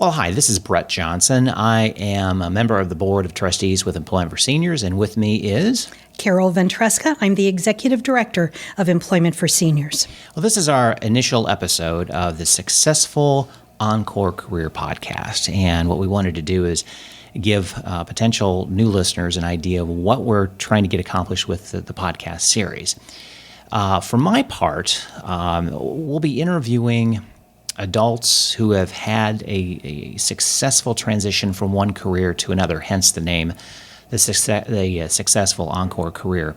Well, hi, this is Brett Johnson. I am a member of the Board of Trustees with Employment for Seniors, and with me is Carol Ventresca. I'm the Executive Director of Employment for Seniors. Well, this is our initial episode of the Successful Encore Career Podcast, and what we wanted to do is give potential new listeners an idea of what we're trying to get accomplished with the podcast series. For my part, we'll be interviewing adults who have had a successful transition from one career to another, hence the name, the Successful Encore Career.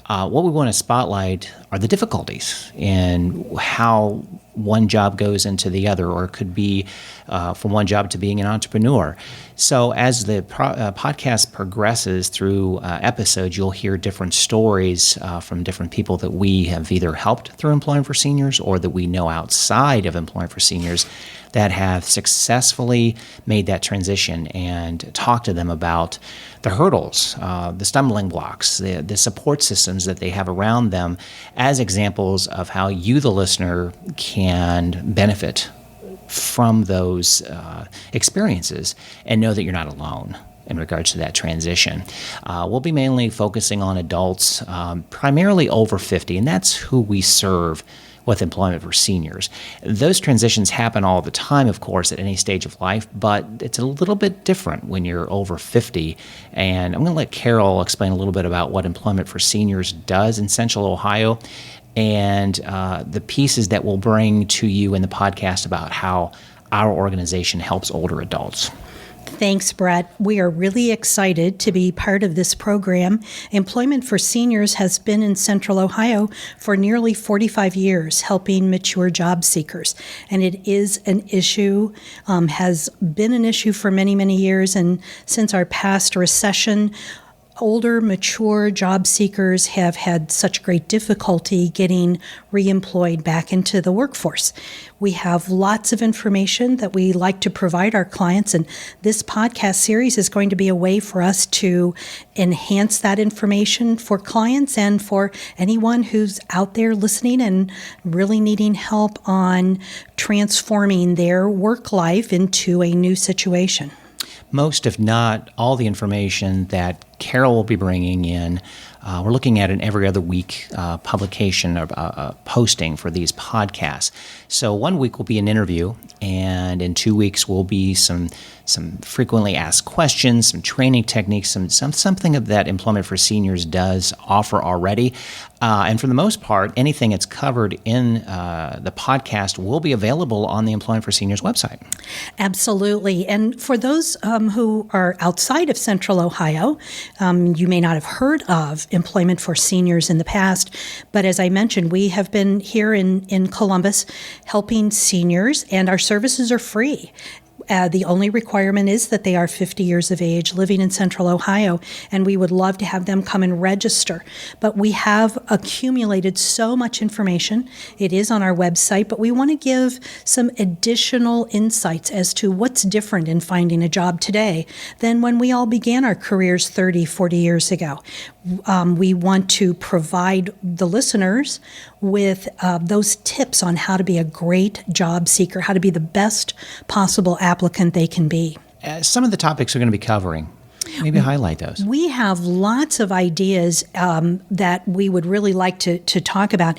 What we want to spotlight are the difficulties in how one job goes into the other, or it could be from one job to being an entrepreneur. So as the podcast progresses through episodes, you'll hear different stories from different people that we have either helped through Employment for Seniors or that we know outside of Employment for Seniors that have successfully made that transition, and talk to them about the hurdles, the stumbling blocks, the support systems that they have around them as examples of how you, the listener, can benefit from those experiences and know that you're not alone in regards to that transition. We'll be mainly focusing on adults, primarily over 50, and that's who we serve with Employment for Seniors. Those transitions happen all the time, of course, at any stage of life, but it's a little bit different when you're over 50. And I'm going to let Carol explain a little bit about what Employment for Seniors does in Central Ohio, and the pieces that we'll bring to you in the podcast about how our organization helps older adults. Thanks, Brett. We are really excited to be part of this program. Employment for Seniors has been in Central Ohio for nearly 45 years, helping mature job seekers. And it is an issue, has been an issue for many, many years. And since our past recession, older, mature job seekers have had such great difficulty getting reemployed back into the workforce. We have lots of information that we like to provide our clients, and this podcast series is going to be a way for us to enhance that information for clients and for anyone who's out there listening and really needing help on transforming their work life into a new situation. Most, if not all, the information that Carol will be bringing in, we're looking at an every other week publication or posting for these podcasts. So 1 week will be an interview, and in 2 weeks will be some frequently asked questions, some training techniques, something that Employment for Seniors does offer already. And for the most part, anything that's covered in the podcast will be available on the Employment for Seniors website. Absolutely. And for those who are outside of Central Ohio, you may not have heard of Employment for Seniors in the past, but as I mentioned, we have been here in Columbus helping seniors, and our services are free. The only requirement is that they are 50 years of age, living in Central Ohio, and we would love to have them come and register. But we have accumulated so much information. It is on our website, but we want to give some additional insights as to what's different in finding a job today than when we all began our careers 30, 40 years ago. We want to provide the listeners with those tips on how to be a great job seeker, how to be the best possible applicant they can be. Some of the topics we're going to be covering, maybe highlight those. We have lots of ideas that we would really like to talk about.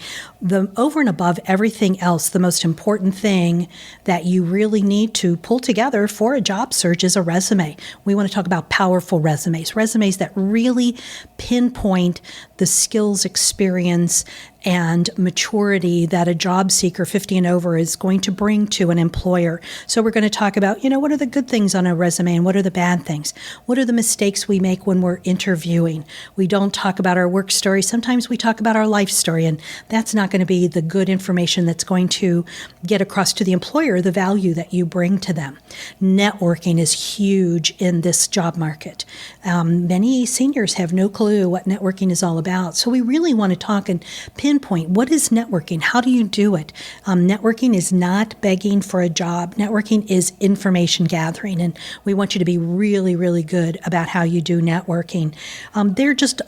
Over and above everything else, the most important thing that you really need to pull together for a job search is a resume. We want to talk about powerful resumes that really pinpoint the skills, experience, and maturity that a job seeker 50 and over is going to bring to an employer. So we're going to talk about, what are the good things on a resume and what are the bad things? What are the mistakes we make when we're interviewing? We don't talk about our work story. Sometimes we talk about our life story, and that's not going to be the good information that's going to get across to the employer the value that you bring to them. Networking is huge in this job market. Many seniors have no clue what networking is all about. So we really want to talk and pinpoint, what is networking? How do you do it? Networking is not begging for a job. Networking is information gathering, and we want you to be really, really good about how you do networking. There are just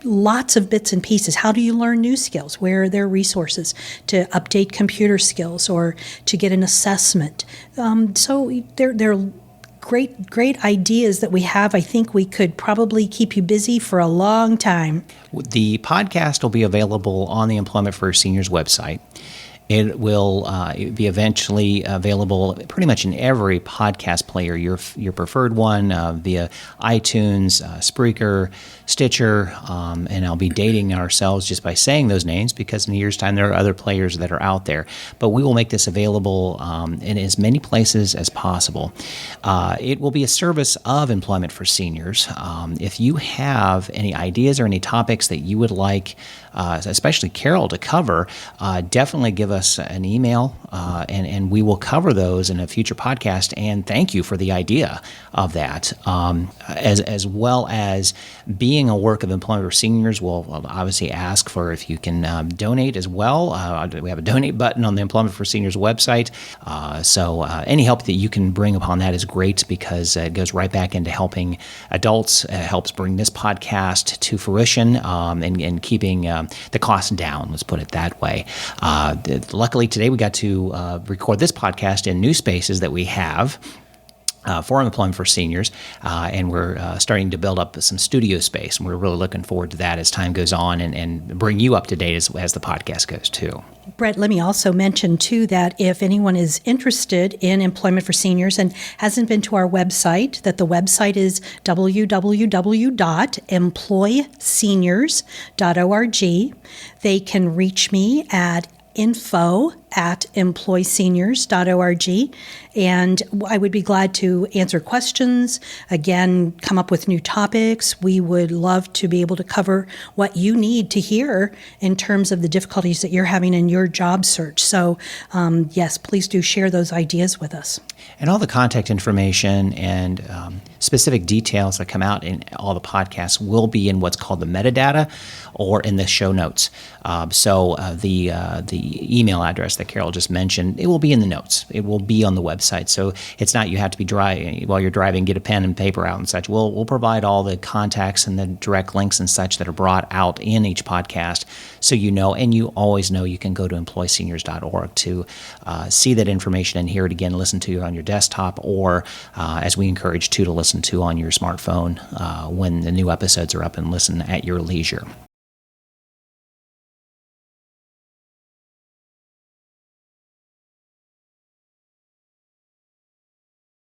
lots of bits and pieces. How do you learn new skills? Where are there resources to update computer skills or to get an assessment? So there are great ideas that we have. I think we could probably keep you busy for a long time. The podcast will be available on the Employment for Seniors website. It will be eventually available pretty much in every podcast player, your preferred one, via iTunes, Spreaker, Stitcher, and I'll be dating ourselves just by saying those names because in a year's time there are other players that are out there. But we will make this available in as many places as possible. It will be a service of Employment for Seniors. If you have any ideas or any topics that you would like, especially Carol, to cover, definitely give us an email, and we will cover those in a future podcast. And thank you for the idea of that, as well as being a work of Employment for Seniors. We'll obviously ask for if you can donate as well. We have a donate button on the Employment for Seniors website. So any help that you can bring upon that is great because it goes right back into helping adults, helps bring this podcast to fruition, and keeping the cost down, let's put it that way. Luckily, today we got to record this podcast in new spaces that we have for Employment for Seniors, and we're starting to build up some studio space, and we're really looking forward to that as time goes on and bring you up to date as the podcast goes too. Brett, let me also mention, too, that if anyone is interested in Employment for Seniors and hasn't been to our website, that the website is www.employseniors.org. They can reach me at info@employseniors.org, and I would be glad to answer questions, again, come up with new topics. We would love to be able to cover what you need to hear in terms of the difficulties that you're having in your job search. So, yes, please do share those ideas with us. And all the contact information and specific details that come out in all the podcasts will be in what's called the metadata or in the show notes. So the email address that Carol just mentioned, it will be in the notes. It will be on the website. So it's not you have to be driving while you're driving, get a pen and paper out and such. We'll provide all the contacts and the direct links and such that are brought out in each podcast, so you know, and you always know you can go to employseniors.org to see that information and hear it again, listen to it on your desktop, or as we encourage to listen to on your smartphone when the new episodes are up, and listen at your leisure.